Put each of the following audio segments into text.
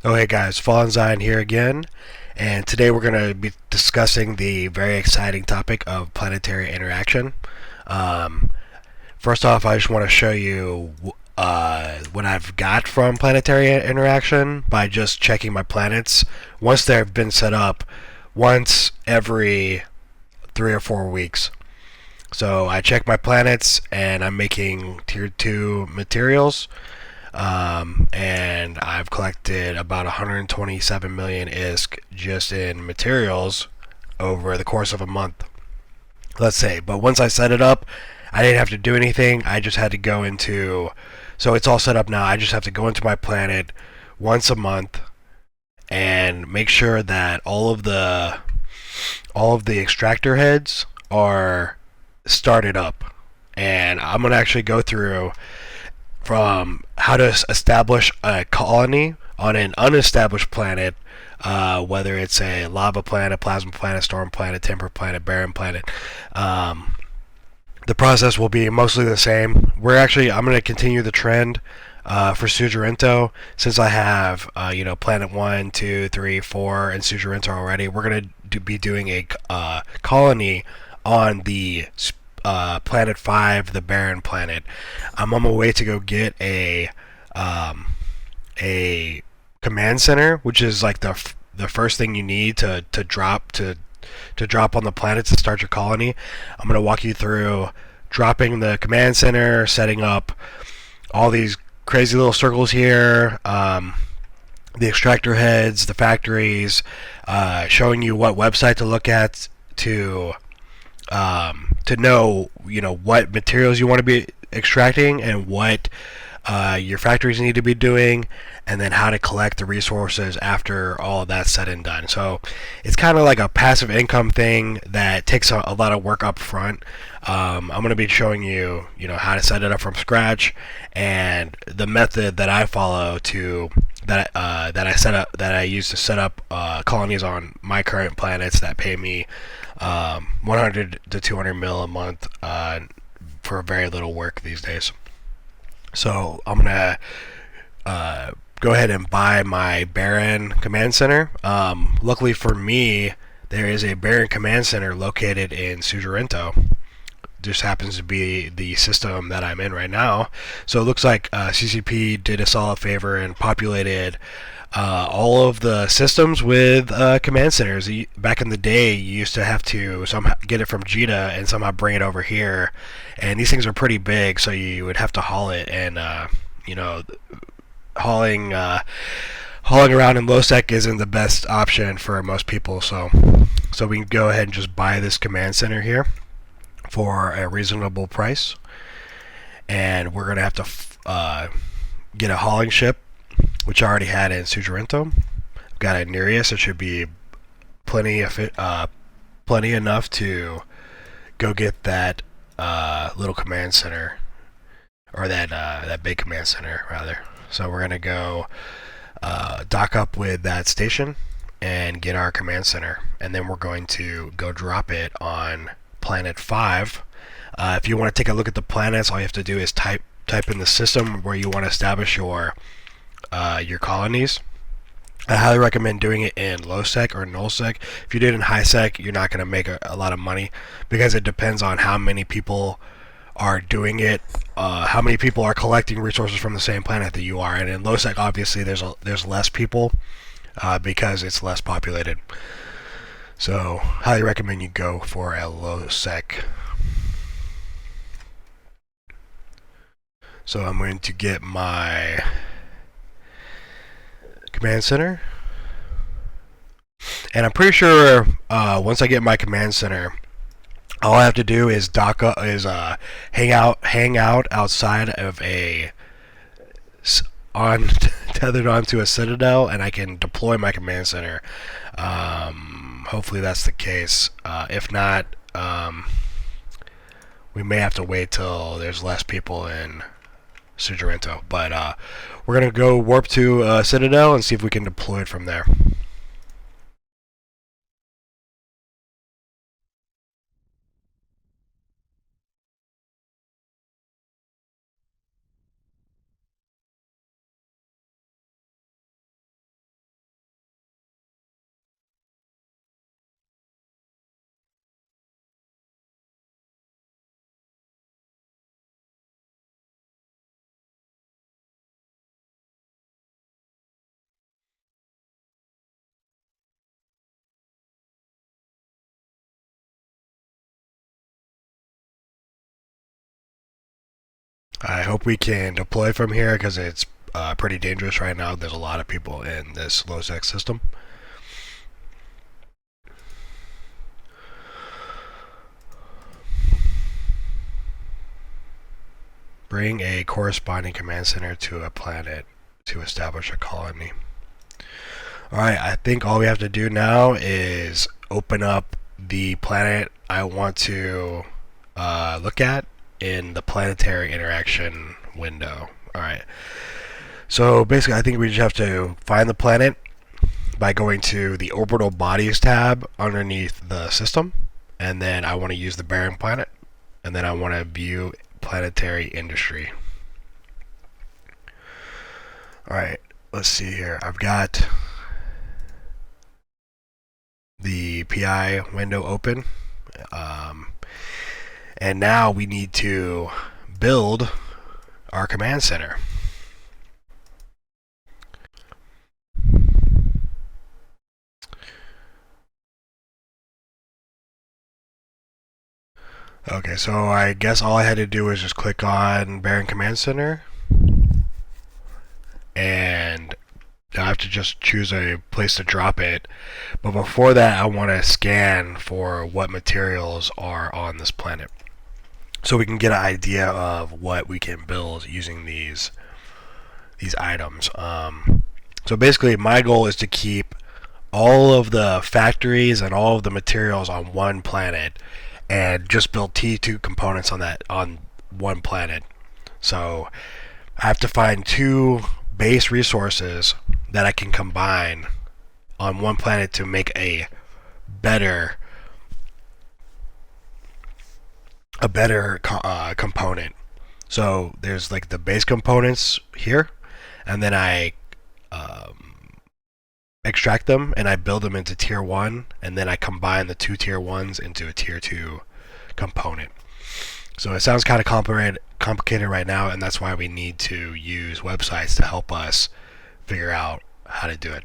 Oh, hey guys, Fallen Zion here again, and today we're going to be discussing the very exciting topic of planetary interaction. Um, First off, I just want to show you what I've got from planetary interaction by just checking my planets once they've been set up once every 3 or 4 weeks. So I check my planets and I'm making tier 2 materials. And I've collected about 127 million ISK just in materials over the course of a month, let's say. But once I set it up, I didn't have to do anything. I just had to go into, so it's all set up now. I just have to go into my planet once a month and make sure that all of the extractor heads are started up. And I'm gonna actually go through from how to establish a colony on an unestablished planet, whether it's a lava planet, plasma planet, storm planet, temperate planet, barren planet. Um, the process will be mostly the same. I'm going to continue the trend for Sujirento, since I have planet 1, 2, 3, 4, and Sujirento already. We're going to be doing a colony on the planet 5, the barren planet. I'm on my way to go get a command center, which is like the first thing you need to drop on the planet to start your colony. I'm going to walk you through dropping the command center, setting up all these crazy little circles here, the extractor heads, the factories, showing you what website to look at to know what materials you want to be extracting and what your factories need to be doing, and then how to collect the resources after all of that's said and done. So it's kind of like a passive income thing that takes a lot of work up front. I'm going to be showing you, how to set it up from scratch, and the method that I follow that I use to set up colonies on my current planets that pay me 100 to 200 mil a month for very little work these days. So I'm gonna go ahead and buy my Baron Command Center. Luckily for me, there is a Baron Command Center located in Sujirento. Just happens to be the system that I'm in right now. So it looks like CCP did us all a favor and populated all of the systems with command centers. Back in the day, you used to have to somehow get it from Jita and somehow bring it over here. And these things are pretty big, so you would have to haul it. And you know, hauling hauling around in low sec isn't the best option for most people. So we can go ahead and just buy this command center here for a reasonable price. And we're gonna have to get a hauling ship, which I already had in Sujirento. I've got a Nereus. It should be plenty enough to go get that little command center, or that big command center rather. So we're gonna go dock up with that station and get our command center, and then we're going to go drop it on planet 5. If you want to take a look at the planets, all you have to do is type in the system where you want to establish your colonies. I highly recommend doing it in low sec or null sec. If you do it in high sec, you're not going to make a lot of money, because it depends on how many people are doing it, how many people are collecting resources from the same planet that you are. And in low sec, obviously, there's less people because it's less populated. So, highly recommend you go for a low sec. So I'm going to get my command center, and I'm pretty sure once I get my command center, all I have to do is hang out outside of on tethered onto a citadel, and I can deploy my command center. Hopefully that's the case. If not, we may have to wait till there's less people in Sujirento. But we're gonna go warp to Citadel and see if we can deploy it from there. I hope we can deploy from here because it's pretty dangerous right now. There's a lot of people in this low-sec system. Bring a corresponding command center to a planet to establish a colony. Alright, I think all we have to do now is open up the planet I want to look at in the planetary interaction window. Alright, so basically I think we just have to find the planet by going to the orbital bodies tab underneath the system, and then I want to use the bearing planet, and then I want to view planetary industry. Alright, let's see here. I've got the PI window open, and now we need to build our command center. Okay, so I guess all I had to do was just click on Bearing Command Center, and I have to just choose a place to drop it. But before that, I want to scan for what materials are on this planet, so we can get an idea of what we can build using these items. So basically, my goal is to keep all of the factories and all of the materials on one planet, and just build T2 components on one planet. So I have to find two base resources that I can combine on one planet to make a better component. So there's like the base components here, and then I extract them and I build them into tier 1, and then I combine the two tier 1s into a tier 2 component. So it sounds kind of complicated right now, and that's why we need to use websites to help us figure out how to do it.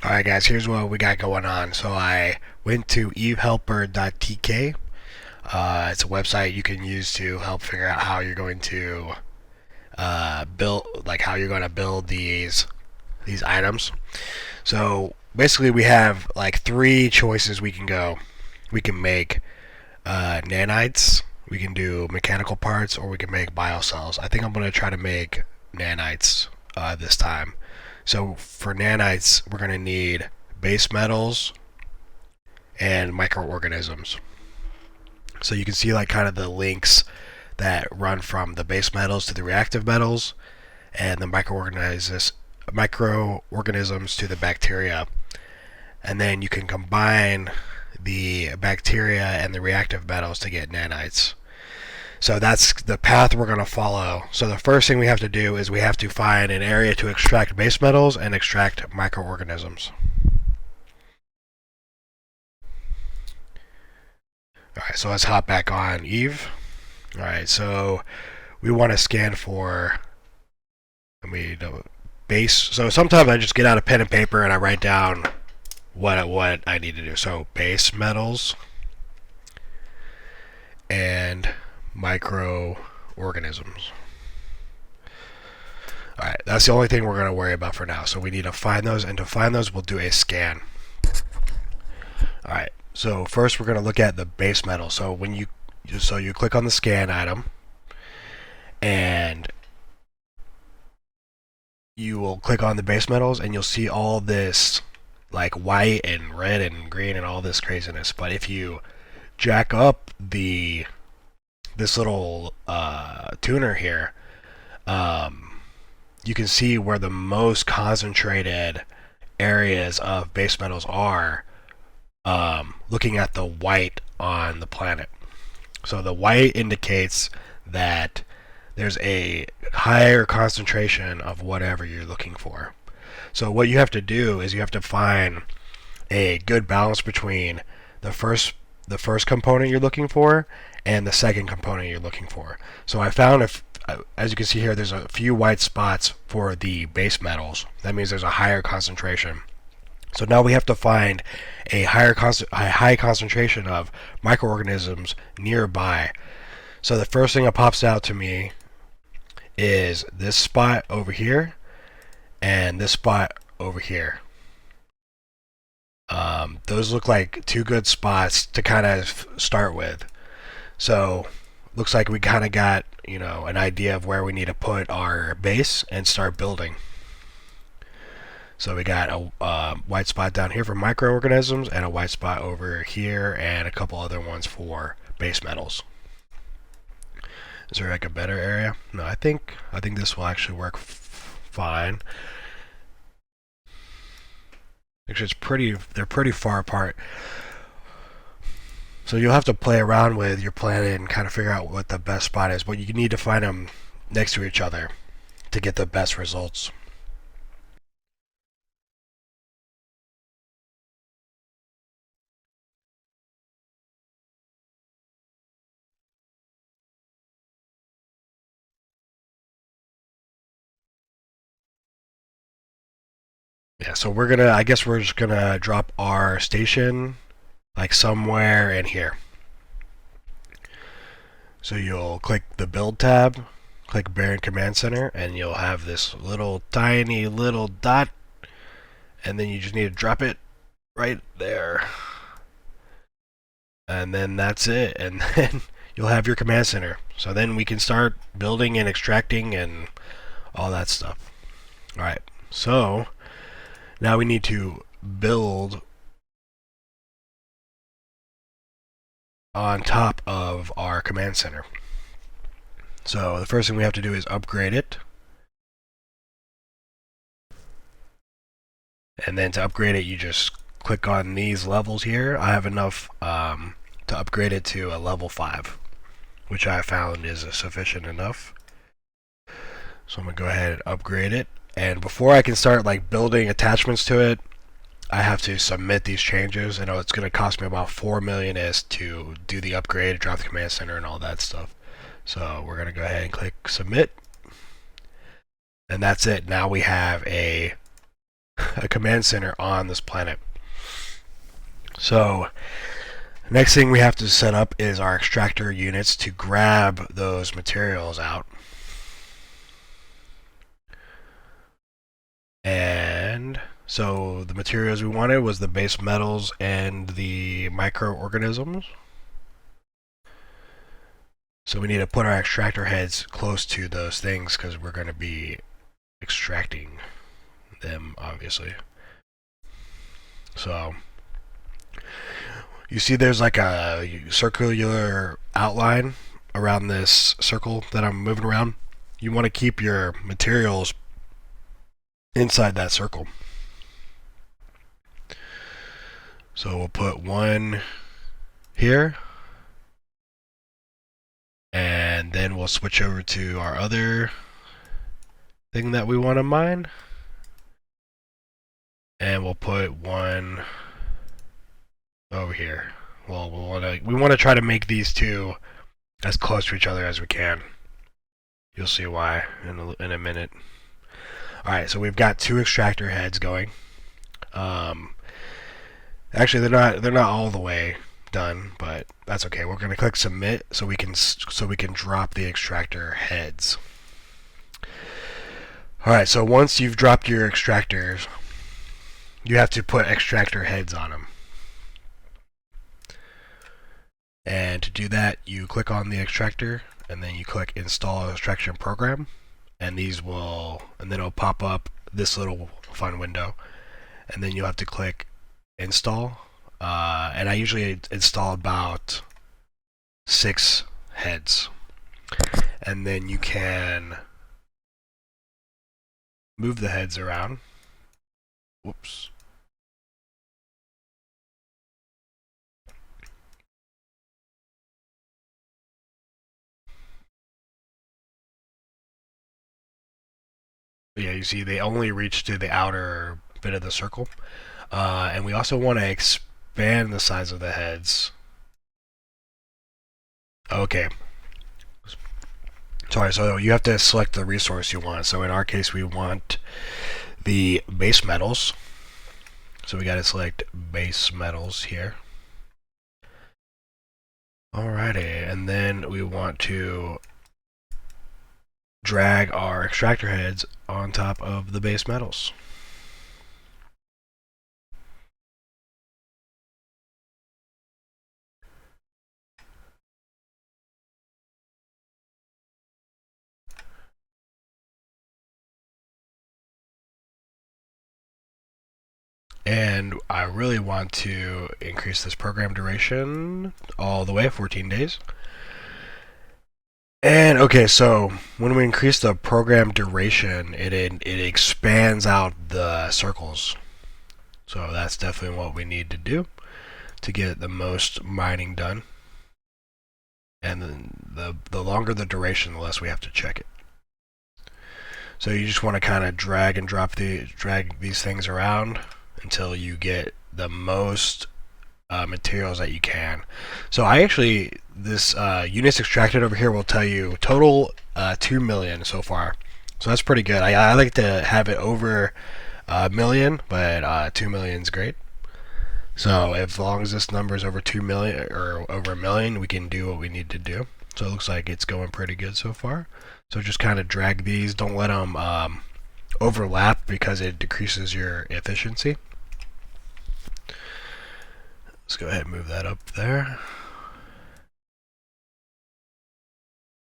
Alright guys, here's what we got going on. So I went to evehelper.tk. It's a website you can use to help figure out how you're going to build these items. So basically we have like three choices we can go. We can make nanites, we can do mechanical parts, or we can make biocells. I think I'm going to try to make nanites this time. So for nanites, we're going to need base metals and microorganisms. So you can see like kind of the links that run from the base metals to the reactive metals, and the microorganisms to the bacteria. And then you can combine the bacteria and the reactive metals to get nanites. So that's the path we're going to follow. So the first thing we have to do is we have to find an area to extract base metals and extract microorganisms. Alright, so let's hop back on Eve. Alright, so we want to scan for base. So sometimes I just get out a pen and paper and I write down what I need to do. So base metals and microorganisms. Alright, that's the only thing we're going to worry about for now. So we need to find those, and to find those we'll do a scan. Alright, so first we're going to look at the base metal. So when you click on the scan item, and you will click on the base metals, and you'll see all this like white and red and green and all this craziness. But if you jack up this little tuner here, you can see where the most concentrated areas of base metals are, looking at the white on the planet. So the white indicates that there's a higher concentration of whatever you're looking for. So what you have to do is you have to find a good balance between the first component you're looking for and the second component you're looking for. So I found as you can see here, there's a few white spots for the base metals. That means there's a higher concentration. So now we have to find a high concentration of microorganisms nearby. So the first thing that pops out to me is this spot over here and this spot over here. Those look like two good spots to kind of start with. So looks like we kind of got, an idea of where we need to put our base and start building. So we got a white spot down here for microorganisms and a white spot over here and a couple other ones for base metals. Is there like a better area? No, I think this will actually work fine. Actually, they're pretty far apart. So you'll have to play around with your planet and kind of figure out what the best spot is, but you need to find them next to each other to get the best results. Yeah, so I guess we're just gonna drop our station like somewhere in here. So you'll click the build tab, click Baron Command Center, and you'll have this little tiny little dot, and then you just need to drop it right there. And then that's it, and then you'll have your command center. So then we can start building and extracting and all that stuff. Alright, so now we need to build on top of our command center. So the first thing we have to do is upgrade it. And then to upgrade it, you just click on these levels here. I have enough to upgrade it to a level 5, which I found is sufficient enough. So I'm going to go ahead and upgrade it. And before I can start like building attachments to it, I have to submit these changes. I know it's going to cost me about 4 million is to do the upgrade, drop the command center, and all that stuff. So we're going to go ahead and click submit. And that's it. Now we have a command center on this planet. So next thing we have to set up is our extractor units to grab those materials out. And so the materials we wanted was the base metals and the microorganisms. So we need to put our extractor heads close to those things because we're going to be extracting them, obviously. So you see there's like a circular outline around this circle that I'm moving around. You want to keep your materials inside that circle. So we'll put one here, and then we'll switch over to our other thing that we want to mine, and we'll put one over here. Well, we want to try to make these two as close to each other as we can. You'll see why in a minute. Alright, so we've got 2 extractor heads going. Actually, they're not all the way done, but that's okay. We're going to click submit so we can drop the extractor heads. Alright, so once you've dropped your extractors, you have to put extractor heads on them. And to do that, you click on the extractor, and then you click install extraction program, and then it'll pop up this little fun window, and then you'll have to click install. And I usually install about 6 heads, and then you can move the heads around. Whoops. Yeah, you see they only reach to the outer bit of the circle. And we also want to expand the size of the heads. Okay. Sorry, so you have to select the resource you want. So in our case, we want the base metals. So we got to select base metals here. Alrighty, and then we want to drag our extractor heads on top of the base metals. And I really want to increase this program duration all the way, 14 days. And okay, so when we increase the program duration, it expands out the circles. So that's definitely what we need to do to get the most mining done. And then the longer the duration, the less we have to check it. So you just want to kind of drag these things around until you get the most materials that you can. So I actually, this units extracted over here will tell you total 2 million so far. So that's pretty good. I like to have it over a million, but 2 million is great. So as long as this number is over 2 million or over a million, we can do what we need to do. So it looks like it's going pretty good so far. So just kind of drag these. Don't let them overlap because it decreases your efficiency. Let's go ahead and move that up there.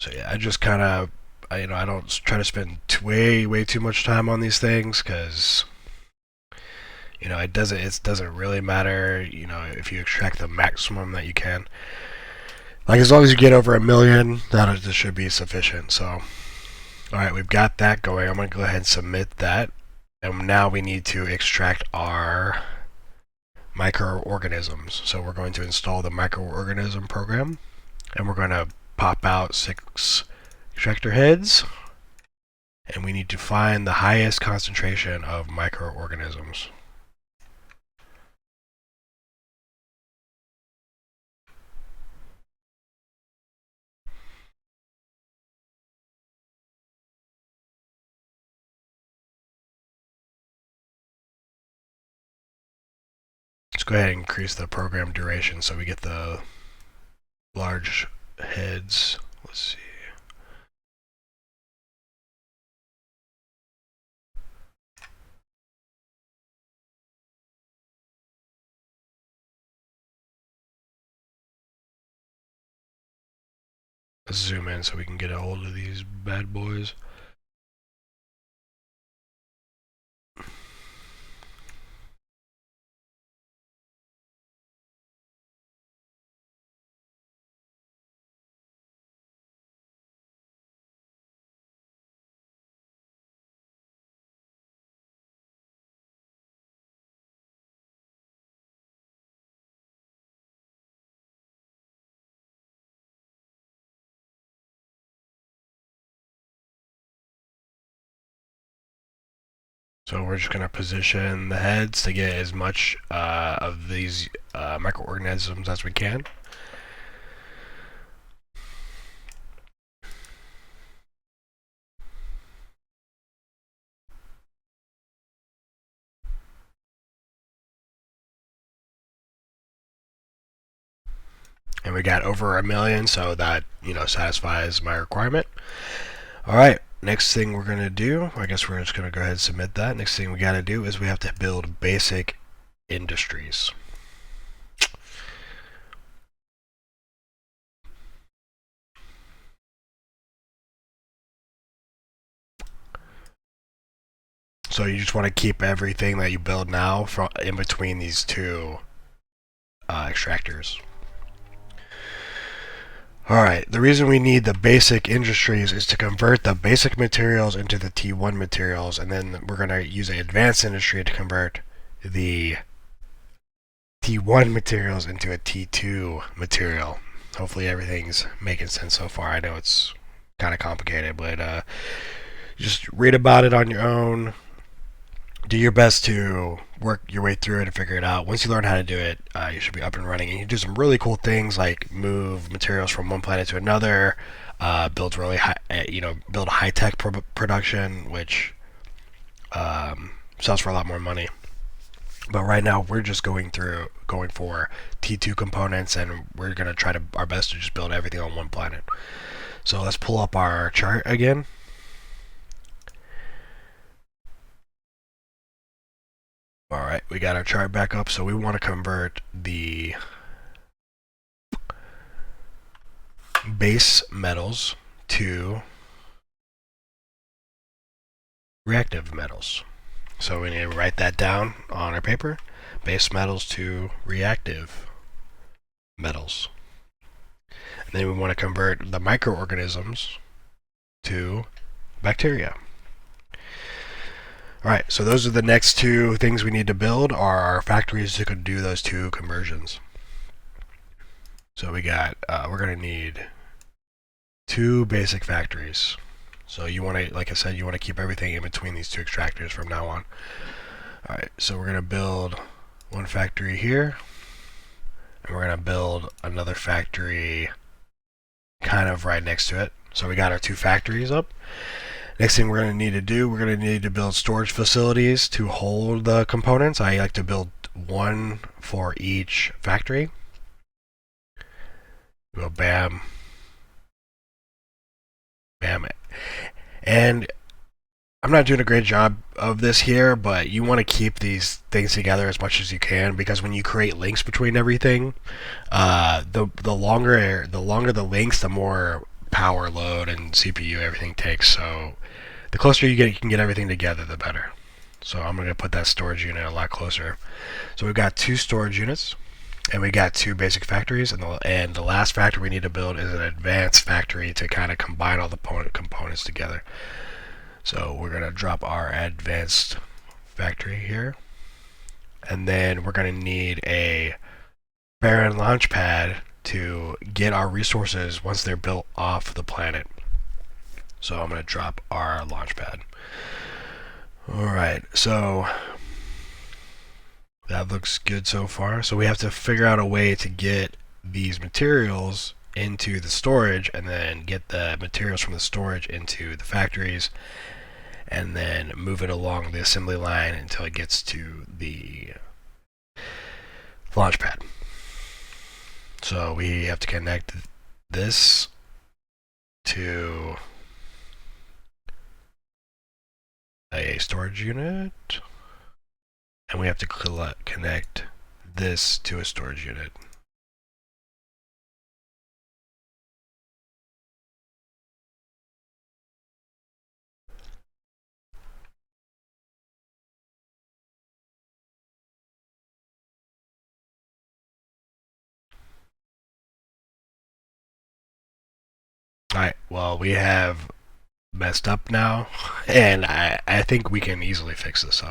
So yeah, I just kind of, I don't try to spend way too much time on these things because it doesn't really matter. If you extract the maximum that you can. Like as long as you get over a million, that should be sufficient. So, all right, we've got that going. I'm gonna go ahead and submit that, and now we need to extract our microorganisms. So we're going to install the microorganism program, and we're going to pop out 6 extractor heads, and we need to find the highest concentration of microorganisms. Let's go ahead and increase the program duration so we get the large heads. Let's see. Let's zoom in so we can get a hold of these bad boys. So we're just going to position the heads to get as much of these microorganisms as we can. And we got over a million, so that satisfies my requirement. All right, next thing we're going to do, I guess we're just going to go ahead and submit that. Next thing we got to do is we have to build basic industries. So you just want to keep everything that you build now from in between these two extractors. Alright, the reason we need the basic industries is to convert the basic materials into the T1 materials, and then we're going to use an advanced industry to convert the T1 materials into a T2 material. Hopefully everything's making sense so far. I know it's kind of complicated, but just read about it on your own. Do your best to work your way through it and figure it out. Once you learn how to do it, you should be up and running. And you can do some really cool things like move materials from one planet to another, builds really high, build high-tech production, which sells for a lot more money. But right now we're just going for T2 components, and we're gonna try to our best to just build everything on one planet. So let's pull up our chart again. Alright, we got our chart back up, so we want to convert the base metals to reactive metals. So we need to write that down on our paper. Base metals to reactive metals. And then we want to convert the microorganisms to bacteria. Alright, so those are the next two things we need to build, are our factories to do those two conversions. So we got, we're going to need two basic factories. So you want to, like I said, you want to keep everything in between these two extractors from now on. Alright, so we're going to build one factory here, and we're going to build another factory kind of right next to it. So we got our two factories up. Next thing we're going to need to do, we're going to need to build storage facilities to hold the components. I like to build one for each factory. Go bam, bam. And I'm not doing a great job of this here, but you want to keep these things together as much as you can, because when you create links between everything, the longer the links, the more power load and CPU everything takes. So the closer you can get everything together, the better. So I'm going to put that storage unit a lot closer. So we've got two storage units, and we got two basic factories, and the last factory we need to build is an advanced factory to kind of combine all the components together. So we're going to drop our advanced factory here, and then we're going to need a barren launch pad to get our resources once they're built off the planet. So I'm going to drop our launch pad. Alright, so that looks good so far. So we have to figure out a way to get these materials into the storage, and then get the materials from the storage into the factories, and then move it along the assembly line until it gets to the launch pad. So we have to connect this to a storage unit, and we have to connect this to a storage unit. Alright, well, we have messed up now, and I think we can easily fix this.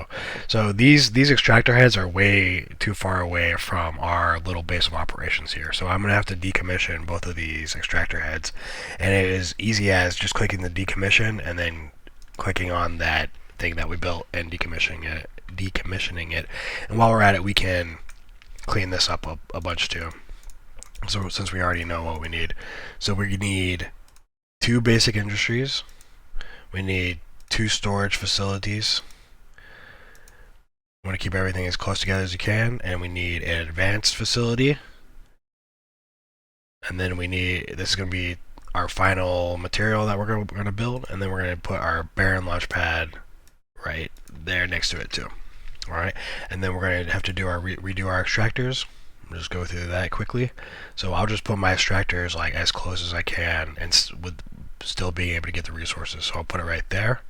So these extractor heads are way too far away from our little base of operations here. So I'm gonna have to decommission both of these extractor heads, and it is easy as just clicking the decommission and then clicking on that thing that we built and decommissioning it. And while we're at it, we can clean this up a bunch too. So since we already know what we need, so we need two basic industries. We need two storage facilities. We want to keep everything as close together as you can, and we need an advanced facility. And then we need, this is going to be our final material that we're going to build, and then we're going to put our barren launch pad right there next to it too. Alright, and then we're going to have to do our redo our extractors. I'll just go through that quickly. So I'll just put my extractors like as close as I can, and with still being able to get the resources. So I'll put it right there.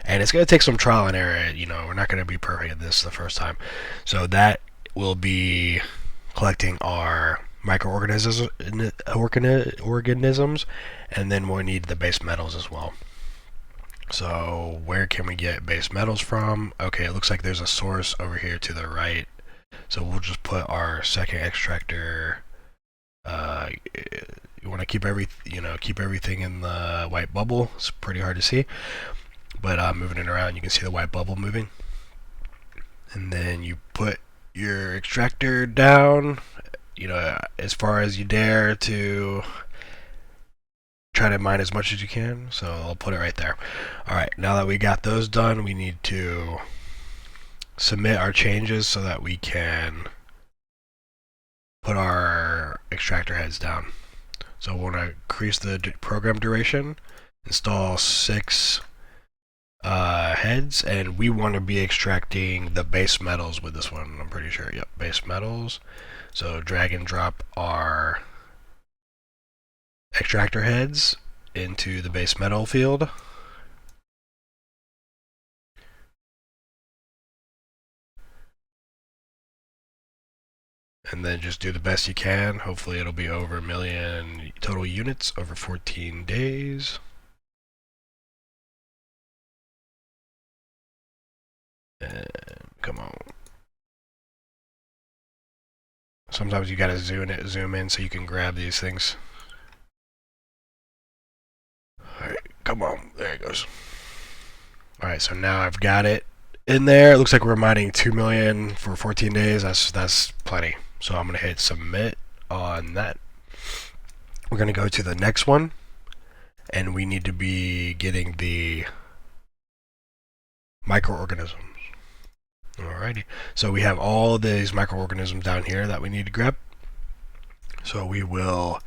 And it's going to take some trial and error. You know, we're not going to be perfect at this the first time. So that will be collecting our microorganisms, and then we'll need the base metals as well. So where can we get base metals from? Okay, it looks like there's a source over here to the right. So we'll just put our second extractor. You want to keep everything in the white bubble. It's pretty hard to see, but moving it around, you can see the white bubble moving. And then you put your extractor down, as far as you dare to try to mine as much as you can. So I'll put it right there. All right, now that we got those done, we need to submit our changes so that we can put our extractor heads down. So we want to increase the program duration, install 6 heads, and we want to be extracting the base metals with this one. I'm pretty sure. Yep, base metals. So drag and drop our extractor heads into the base metal field. And then just do the best you can. Hopefully it'll be over 1 million total units over 14 days. And come on. Sometimes you gotta zoom in so you can grab these things. Alright, come on. There it goes. Alright, so now I've got it in there. It looks like we're mining 2 million for 14 days. That's plenty. So I'm going to hit submit on that. We're going to go to the next one, and we need to be getting the microorganisms. Alrighty. So we have all of these microorganisms down here that we need to grab. So we will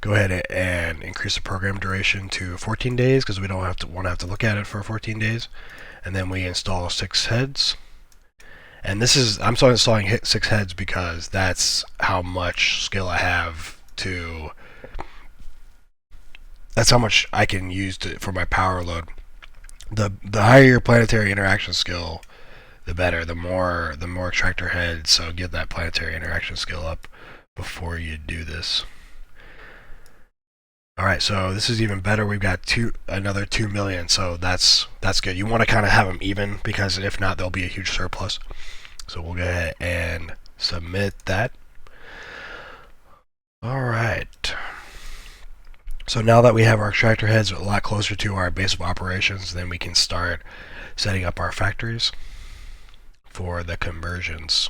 go ahead and increase the program duration to 14 days because we don't want to look at it for 14 days. And then we install 6 heads. And this is, I'm still installing 6 heads because that's how much skill I have to, that's how much I can use for my power load. The higher your planetary interaction skill, the better. The more extractor heads, so get that planetary interaction skill up before you do this. Alright, so this is even better. We've got another 2 million, so that's good. You want to kind of have them even, because if not, there'll be a huge surplus. So we'll go ahead and submit that. Alright. So now that we have our extractor heads a lot closer to our base of operations, then we can start setting up our factories for the conversions.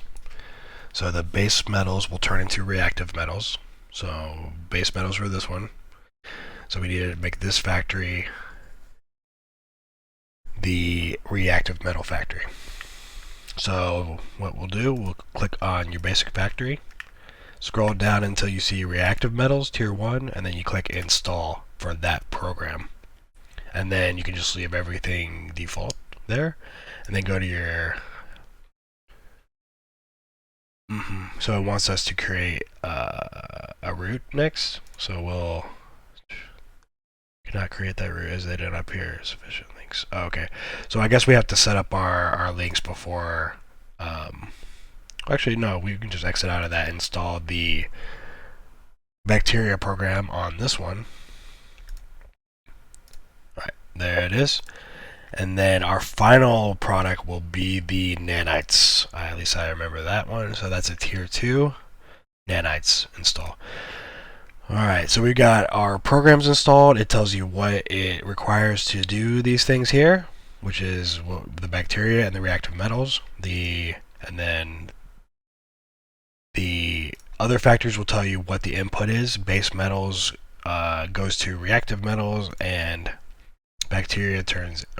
So the base metals will turn into reactive metals. So base metals for this one. So we need to make this factory the reactive metal factory. So what we'll do, we'll click on your basic factory, scroll down until you see reactive metals tier 1, and then you click install for that program. And then you can just leave everything default there, and then go to your so it wants us to create a route next. So we'll cannot create that route as they did up here. Sufficient links. Oh, okay. So I guess we have to set up our links before. Actually, no. We can just exit out of that. Install the bacteria program on this one. All right, there it is. And then our final product will be the nanites. At least I remember that one. So that's a tier 2 nanites install. Alright, so we got our programs installed. It tells you what it requires to do these things here, which is the bacteria and the reactive metals. And then the other factors will tell you what the input is. Base metals goes to reactive metals, and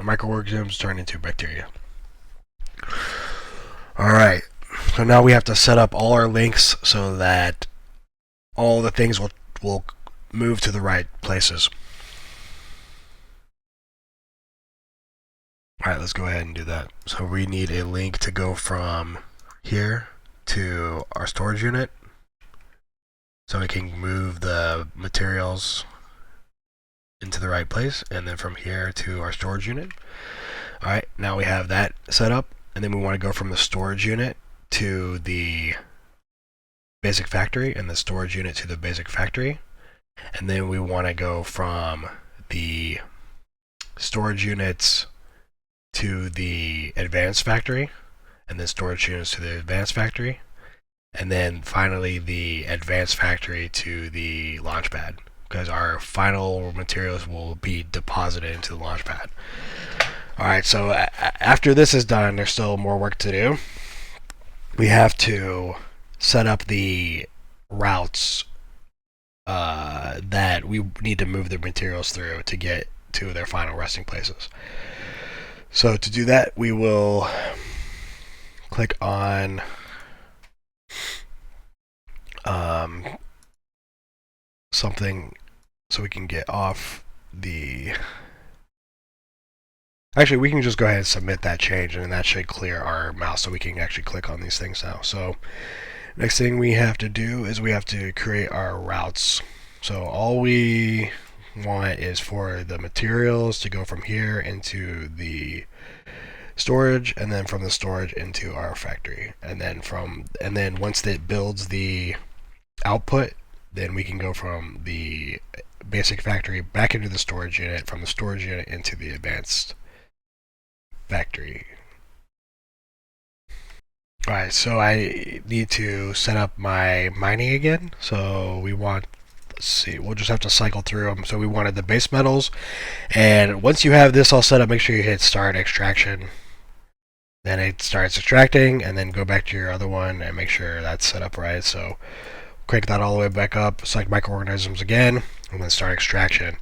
microorganisms turn into bacteria. Alright, so now we have to set up all our links so that all the things will move to the right places. Alright, let's go ahead and do that. So we need a link to go from here to our storage unit, so we can move the materials into the right place, and then from here to our storage unit. Alright, now we have that set up, and then we want to go from the storage unit to the basic factory, and the storage unit to the basic factory. And then we want to go from the storage units to the advanced factory, and then storage units to the advanced factory, and then finally the advanced factory to the launch pad, because our final materials will be deposited into the launch pad. Alright, so after this is done, there's still more work to do. We have to set up the routes that we need to move the materials through to get to their final resting places. So to do that, we will click on something so we can get off the... Actually, we can just go ahead and submit that change, and that should clear our mouse so we can actually click on these things now. So next thing we have to do is we have to create our routes. So all we want is for the materials to go from here into the storage, and then from the storage into our factory. And then once it builds the output, then we can go from the basic factory back into the storage unit, from the storage unit into the advanced factory. Alright, so I need to set up my mining again. So we want, let's see, we'll just have to cycle through them. So we wanted the base metals, and once you have this all set up, make sure you hit start extraction. Then it starts extracting, and then go back to your other one and make sure that's set up right. So crank that all the way back up, select microorganisms again, and then start extraction.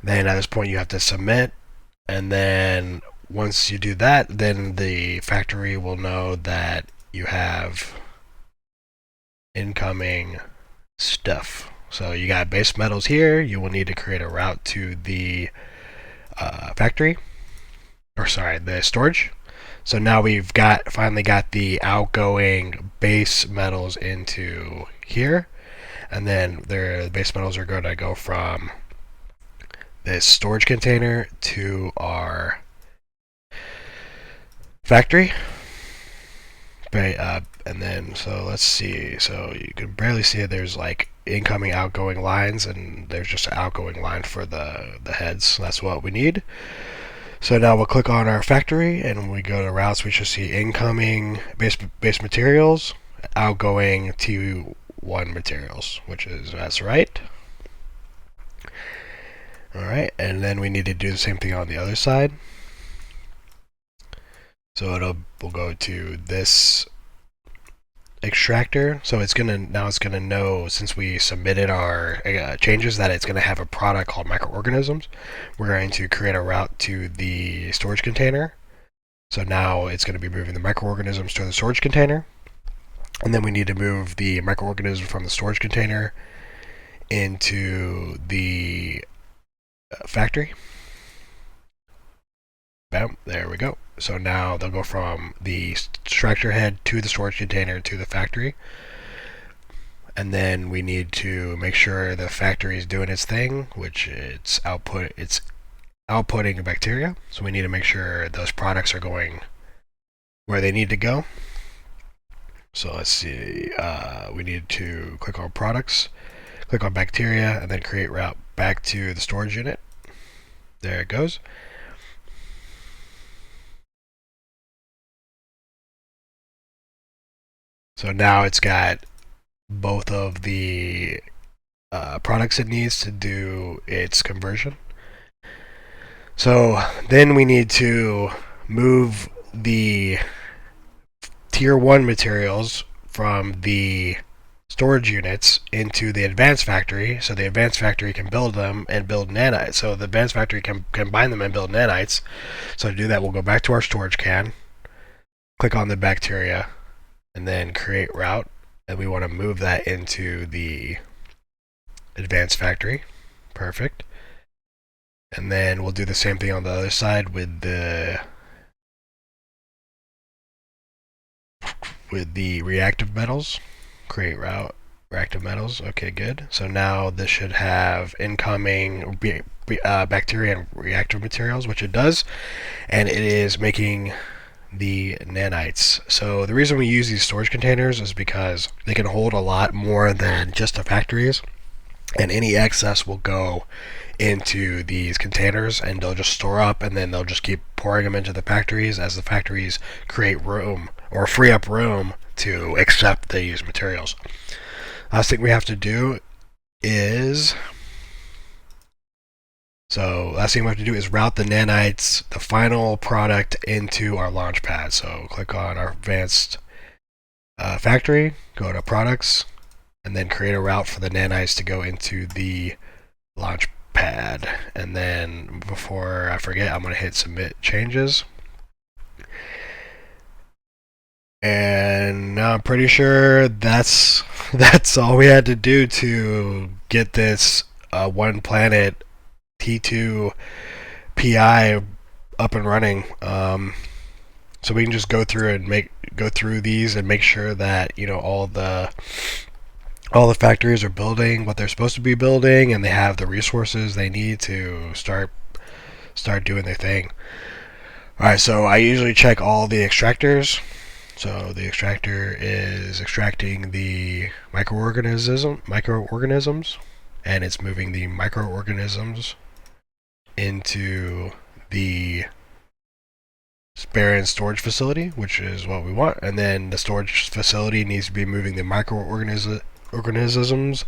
Then at this point you have to submit, and then once you do that, then the factory will know that you have incoming stuff. So you got base metals here. You will need to create a route to the factory, or sorry, the storage. So now we've finally got the outgoing base metals into here, and then the base metals are going to go from this storage container to our factory. And then, so let's see, so you can barely see it. There's like incoming, outgoing lines, and there's just an outgoing line for the heads. So that's what we need. So now we'll click on our factory, and when we go to routes, we should see incoming base materials, outgoing T1 materials, that's right. Alright, and then we need to do the same thing on the other side. So we'll go to this extractor. So it's gonna know, since we submitted our changes, that it's gonna have a product called microorganisms. We're going to create a route to the storage container. So now it's going to be moving the microorganisms to the storage container, and then we need to move the microorganism from the storage container into the factory. Bam, there we go. So now they'll go from the extractor head to the storage container to the factory. And then we need to make sure the factory is doing its thing, which it's outputting bacteria. So we need to make sure those products are going where they need to go. So let's see, we need to click on products, click on bacteria, and then create route back to the storage unit. There it goes. So now it's got both of the products it needs to do its conversion. So then we need to move the tier 1 materials from the storage units into the advanced factory, so the advanced factory can build them and build nanites. So the advanced factory can combine them and build nanites. So to do that, we'll go back to our storage can, click on the bacteria, and then create route, and we want to move that into the advanced factory. Perfect. And then we'll do the same thing on the other side with the reactive metals. Create route, reactive metals. Okay, good. So now this should have incoming bacteria and reactive materials, which it does, and it is making the nanites. So the reason we use these storage containers is because they can hold a lot more than just the factories, and any excess will go into these containers, and they'll just store up, and then they'll just keep pouring them into the factories as the factories create room or free up room to accept these materials. Last thing we have to do is route the nanites, the final product, into our launch pad. So click on our advanced factory, go to products, and then create a route for the nanites to go into the launch pad. And then before I forget, I'm going to hit submit changes. And I'm pretty sure that's all we had to do to get this one planet T2 PI up and running. So we can just go through these and make sure that all the factories are building what they're supposed to be building, and they have the resources they need to start doing their thing. All right, so I usually check all the extractors. So the extractor is extracting the microorganisms, and it's moving the microorganisms into the barren storage facility, which is what we want. And then the storage facility needs to be moving the microorganisms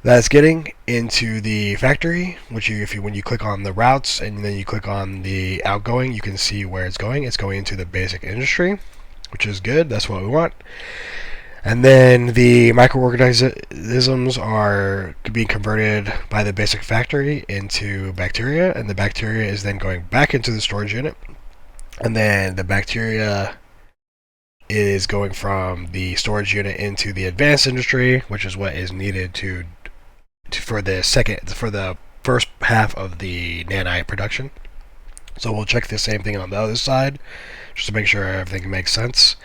that's getting into the factory, which when you click on the routes and then you click on the outgoing, you can see where it's going. It's going into the basic industry, which is good. That's what we want. And then the microorganisms are being converted by the basic factory into bacteria, and the bacteria is then going back into the storage unit. And then the bacteria is going from the storage unit into the advanced industry, which is what is needed for the first half of the nanite production. So we'll check the same thing on the other side, just to make sure everything makes sense.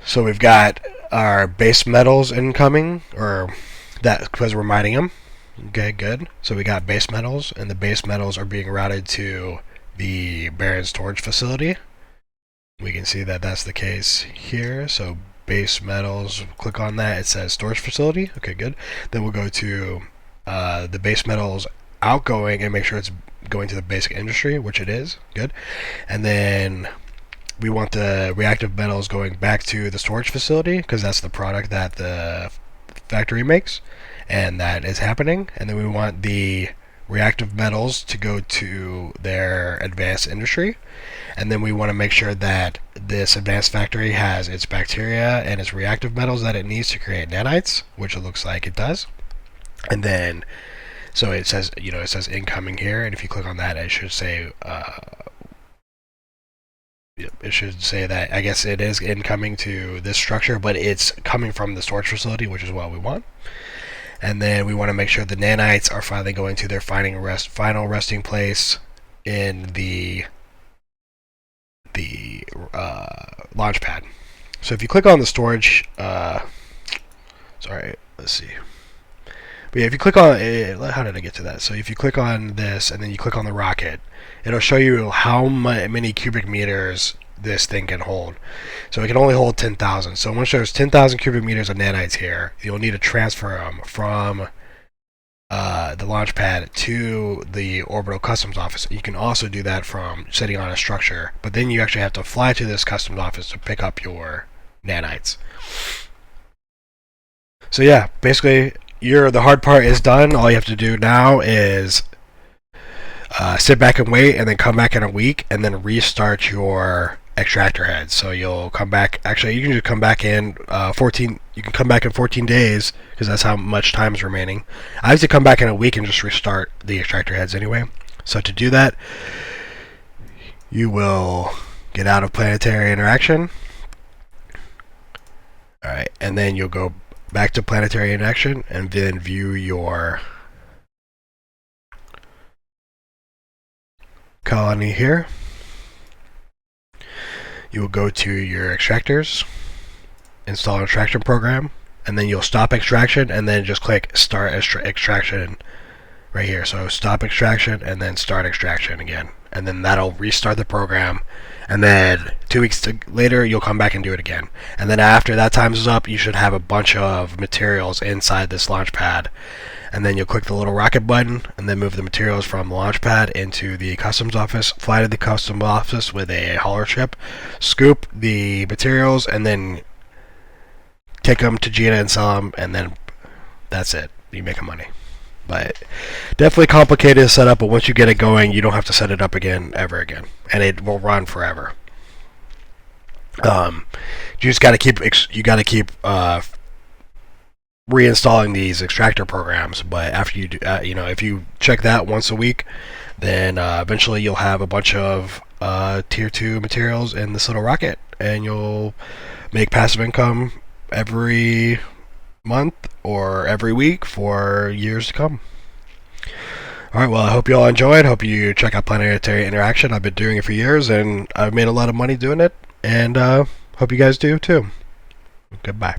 So we've got our base metals incoming, or that because we're mining them. Okay, good. So we got base metals, and the base metals are being routed to the barren storage facility. We can see that that's the case here. So base metals, click on that, it says storage facility. Okay, good. Then we'll go to the base metals outgoing and make sure it's going to the basic industry, which it is. Good. And then we want the reactive metals going back to the storage facility, because that's the product that the factory makes, and that is happening. And then we want the reactive metals to go to their advanced industry, and then we want to make sure that this advanced factory has its bacteria and its reactive metals that it needs to create nanites, which it looks like it does. And then so it says incoming here, and if you click on that, it should say that I guess it is incoming to this structure, but it's coming from the storage facility, which is what we want. And then we want to make sure the nanites are finally going to their final resting place in the launch pad. So if you click on the storage, sorry, let's see. But yeah, if you click on how did I get to that? So if you click on this and then you click on the rocket, it'll show you how many cubic meters this thing can hold. So it can only hold 10,000. So once there's 10,000 cubic meters of nanites here, you'll need to transfer them from the launch pad to the orbital customs office. You can also do that from sitting on a structure, but then you actually have to fly to this customs office to pick up your nanites. So yeah, basically the hard part is done. All you have to do now is sit back and wait, and then come back in a week, and then restart your extractor heads. So you'll come back. Actually, you can just come back in 14. You can come back in 14 days, because that's how much time is remaining. I have to come back in a week and just restart the extractor heads anyway. So to do that, you will get out of Planetary Interaction. All right, and then you'll go back to Planetary Interaction and then view your colony here. You will go to your extractors, install an extraction program, and then you'll stop extraction and then just click start extraction right here. So stop extraction and then start extraction again, and then that'll restart the program. And then 2 weeks later, you'll come back and do it again. And then after that time is up, you should have a bunch of materials inside this launch pad. And then you'll click the little rocket button and then move the materials from the launch pad into the customs office, fly to the customs office with a hauler ship, scoop the materials, and then take them to Gina and sell them, and then that's it. You make money. But definitely complicated to set up, but once you get it going, you don't have to set it up again, ever again. And it will run forever. You just got to keep reinstalling these extractor programs. But after you do, if you check that once a week, then eventually you'll have a bunch of tier 2 materials in this little rocket, and you'll make passive income every month or every week for years to come. Alright, well, I hope you all enjoyed. Hope you check out Planetary Interaction. I've been doing it for years, and I've made a lot of money doing it, and hope you guys do too. Goodbye.